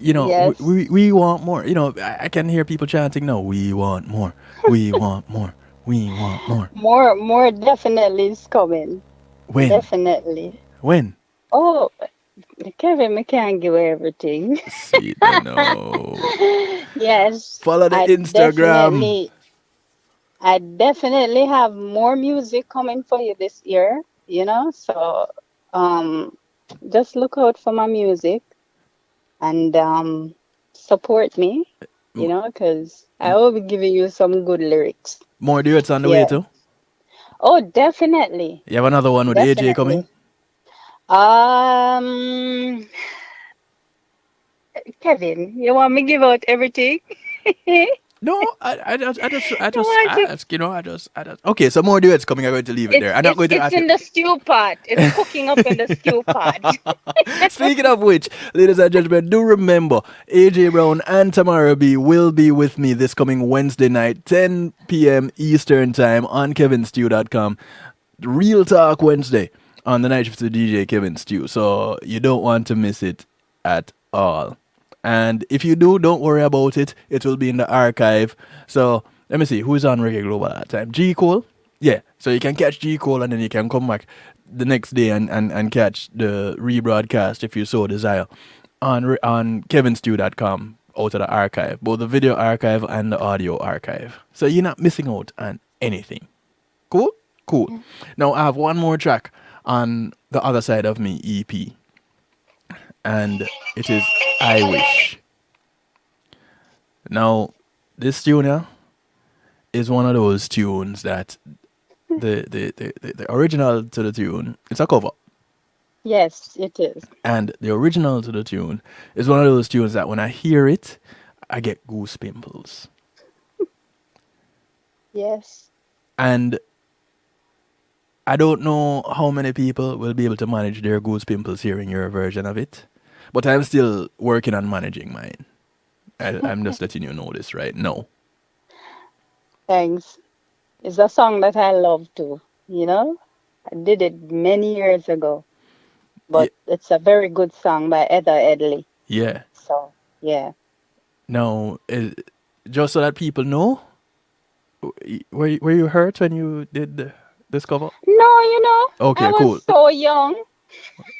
You know,
Yes.
we want more. You know, I can hear people chanting, no, we want more. We want more. We want more.
More definitely is coming.
When?
Definitely.
When?
Oh, Kevin, I can't give everything.
See, no.
Yes,
Follow the
I
Instagram.
I definitely have more music coming for you this year, you know, so um just look out for my music and support me, you
M-
know, because I will be giving you some good lyrics.
More duets on the way
Yeah.
too.
Oh, definitely.
You have another one with AJ coming?
Definitely. Um, Kevin, you want me give out everything? You
No, I just
want to?
ask, you know, I just. Okay, so more duets coming. I'm going to leave it there. I'm not going to
It's
ask you.
in the stew pot. It's cooking up in the stew pot.
Speaking of which, ladies and gentlemen, do remember AJ Brown and Tamara B will be with me this coming Wednesday night, 10 p.m. Eastern Time on kevinstew.com. Real Talk Wednesday on the night shift to DJ Kevin Stew. So you don't want to miss it at all. And if you do, don't worry about it. It will be in the archive. So let me see who's on Reggae Global at that time. G Cole? Yeah. So you can catch G Cole and then you can come back the next day and catch the rebroadcast if you so desire on kevinstew.com out of the archive, both the video archive and the audio archive. So you're not missing out on anything. Cool? Cool. Now I have one more track on The Other Side of Me EP. And it is I Wish. Now, this tune here is one of those tunes that the original to the tune, it's a cover.
Yes, it is.
And the original to the tune is one of those tunes that when I hear it, I get goose pimples.
Yes.
And I don't know how many people will be able to manage their goose pimples hearing your version of it. But I'm still working on managing mine. I'm just letting you know this right now.
Thanks. It's a song that I love too, you know? I did it many years ago,
Yeah.
but it's a very good song by Heather Edley.
Yeah.
So, yeah.
Now, just so that people know, were you hurt when you did this cover?
No, you know, I
Okay,
was
cool.
so young.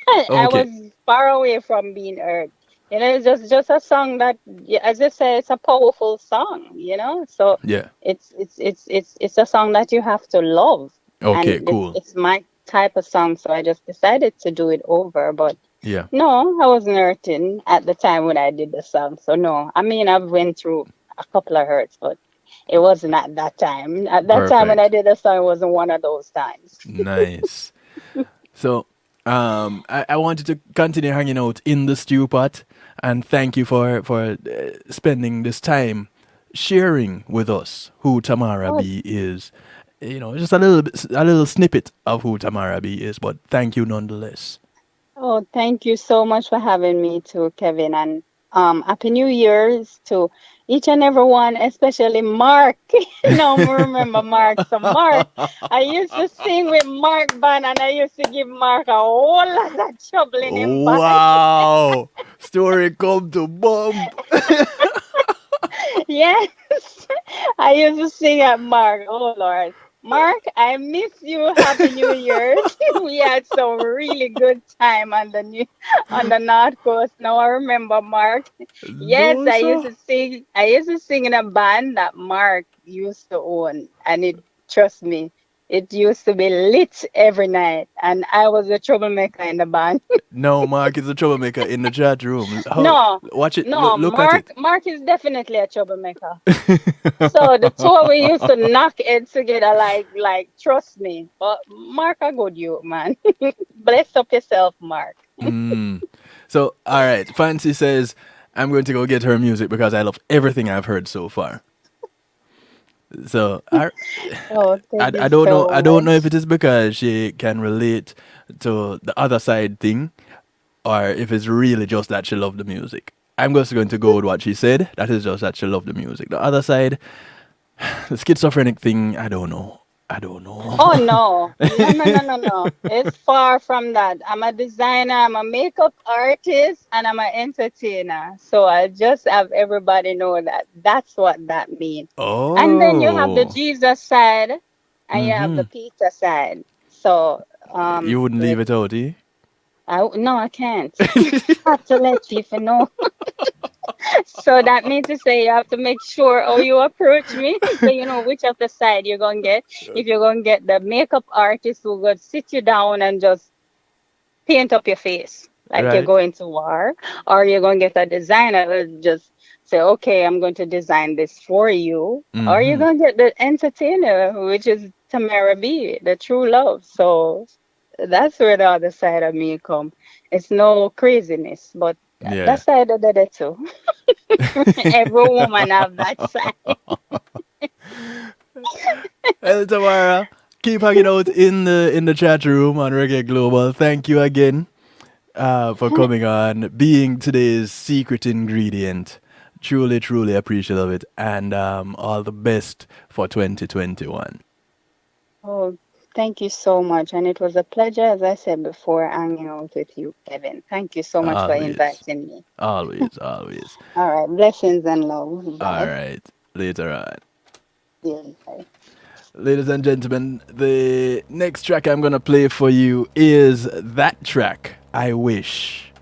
I
Okay,
was far away from being hurt. You know, it's just a song that, yeah, as I say, it's a powerful song. You know, so
yeah.
it's a song that you have to love,
Okay,
and
cool.
it's my type of song. So I just decided to do it over. But
Yeah,
no, I wasn't hurting at the time when I did the song. So no, I mean, I've went through a couple of hurts, but it wasn't at that time. At that time when I
perfect.
did the song, it wasn't one of those times.
Nice. So, I wanted to continue hanging out in the stew pot, and thank you for spending this time sharing with us who Tamara
Oh,
B is. You know, just a little snippet of who Tamara B is, but thank you nonetheless.
Oh, thank you so much for having me too, Kevin. And Happy New Year's to each and every one, especially Mark. Now I remember Mark. So Mark, I used to sing with Mark Band, and I used to give Mark a whole lot of trouble in him band.
Wow. Story come to bump.
Yes, I used to sing at Mark. Oh Lord. Mark, I miss you. Happy New Year's. We had some really good time on the North Coast. Now I remember Mark. Yes,
No, sir.
I used to sing in a band that Mark used to own. And it trust me, it used to be lit every night. And I was a troublemaker in the band.
No, Mark is a troublemaker in the chat room. How,
No,
watch it.
no,
Look at it.
Mark is definitely a troublemaker. So the two of we used to knock it together like trust me. But Mark a good you, man. Bless up yourself, Mark.
So, all right. Fancy says, I'm going to go get her music because I love everything I've heard so far. So,
Oh, thank you
I don't know.
so
I don't know if
much.
it is because she can relate to the other side thing, or if it's really just that she loved the music. I'm just going to go with what she said. That is just that she loved the music. The other side, the schizophrenic thing, I don't know. I don't
Oh
know.
no. No, no, no, no, no. It's far from that. I'm a designer, I'm a makeup artist, and I'm an entertainer. So I just have everybody know that that's what that means. And then you have the
Oh,
Jesus side and you have the Peter side. So
you wouldn't leave
like
it out, eh?
no, I can't. I have to let people know. So that means to say you have to make sure how you approach me so you know which of the side you're gonna get. If you're gonna get the makeup artist who gonna sit you down and just paint up your face like you're
Right?
going to war, or you're gonna get a designer who just say, okay, I'm going to design this for you, or you're gonna get the entertainer, which is Tamara B, the true love. So that's where the other side of me come. It's no craziness, but that
Yeah.
side of the too. Every woman have that side.
Well, Tamara, keep hanging out in the chat room on Reggae Global. Thank you again for coming on, being today's secret ingredient. Truly, truly appreciate of it, and all the best for 2021.
Oh, thank you so much. And it was a pleasure, as I said before, hanging out with you, Kevin. Thank you so much for
Always,
inviting me.
always, always.
All right. Blessings and love.
All
Bye.
right, later on.
Yeah, bye.
Ladies and gentlemen, the next track I'm gonna play for you is that track, I Wish.